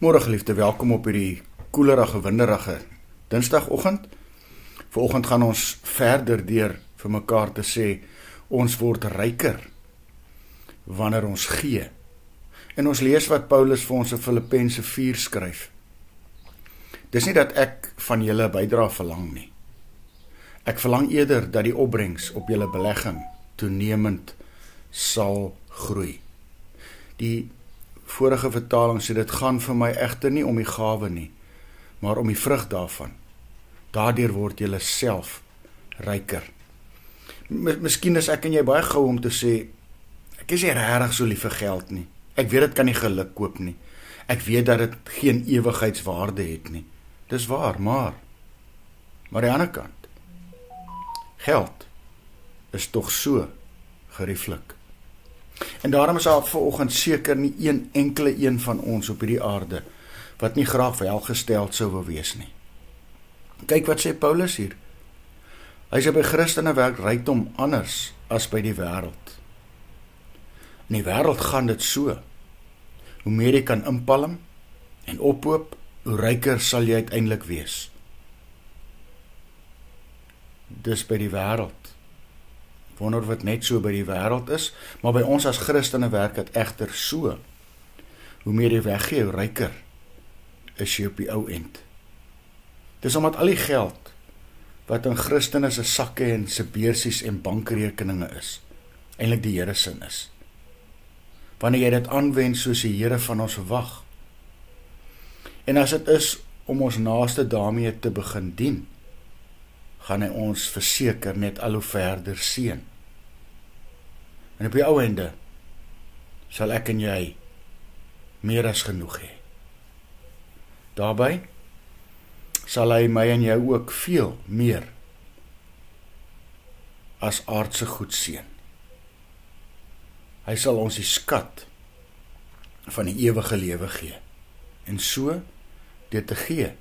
Môre geliefde, welkom op hierdie koelerige, winderige Dinsdagoggend. Vanoggend gaan ons verder deur vir mekaar te sê, ons word ryker wanneer ons gee. En ons lees wat Paulus vir ons in Filippense 4 skryf. Dis nie dat ek van julle bydrae verlang nie. Ek verlang eerder dat die opbrengs op julle belegging toenemend sal groei. Die vorige vertaling sê dit gaan vir my egter nie om die gawe nie, maar om die vrug daarvan. Daardeur word julle self ryker. Miskien is ek en jy baie gou om te sê, ek is nie regtig so lief vir geld nie. Ek weet dit kan nie geluk koop nie. Ek weet dat dit geen ewigheidswaarde het nie. Dis waar, maar aan die ander kant, geld is tog so gerieflik. En daarom is daar vanoggend seker nie een enkele een van ons op hierdie aarde wat nie graag welgesteld sou wil wees nie. Kyk wat sê Paulus hier. Hy sê by Christene werk rykdom anders as by die wêreld. In die wêreld gaan dit so. Hoe meer jy kan inpalm en ophoop, hoe ryker sal jy uiteindelik wees. Dis by die wêreld. Wonder wat net so by die wêreld is, maar by ons as Christene werk dit egter so. Hoe meer jy weggee, hoe ryker is jy op die ou end. Dis omdat al die geld wat in Christene se sakke en se beursies en bankrekeninge is, eintlik die Here se is. Wanneer jy dit aanwend soos die Here van ons verwag. En as dit is om ons naaste daarmee te begin dien, gaan hy ons verseker net al hoe verder seën. En op die ou einde sal ek en jy meer as genoeg hê. Daarby sal hy my en jou ook veel meer as aardse goed seën. Hy sal ons die skat van die ewige lewe gee. En so, dit te gee,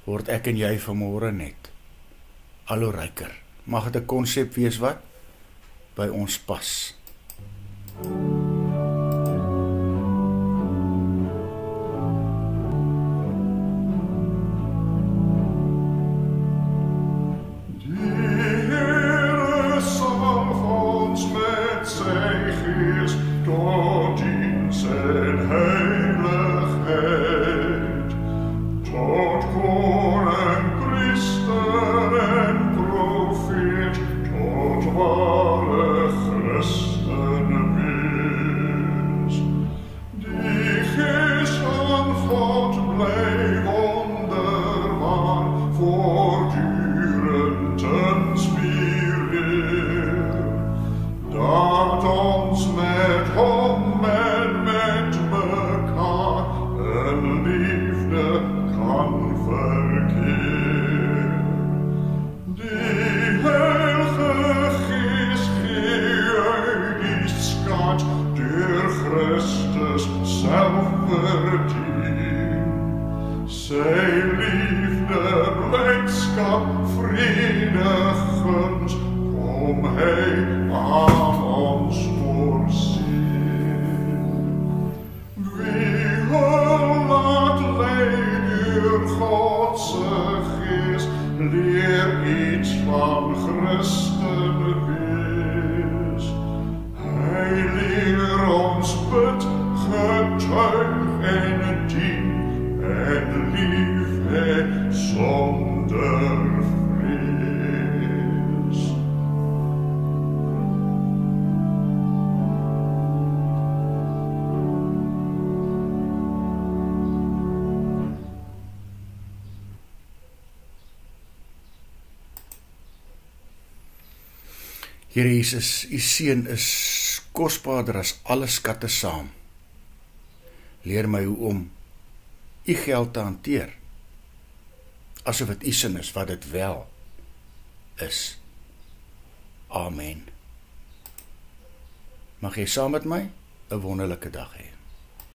word ek en jy vanmôre net al hoe ryker. Mag dit 'n konsep wees wat by ons pas. Here Jesus, u seun is kosbaarder as alle skatte saam. Leer my hoe om u geld te hanteer, asof dit u sin is wat dit wel is. Amen. Mag jy saam met my 'n wonderlike dag hê.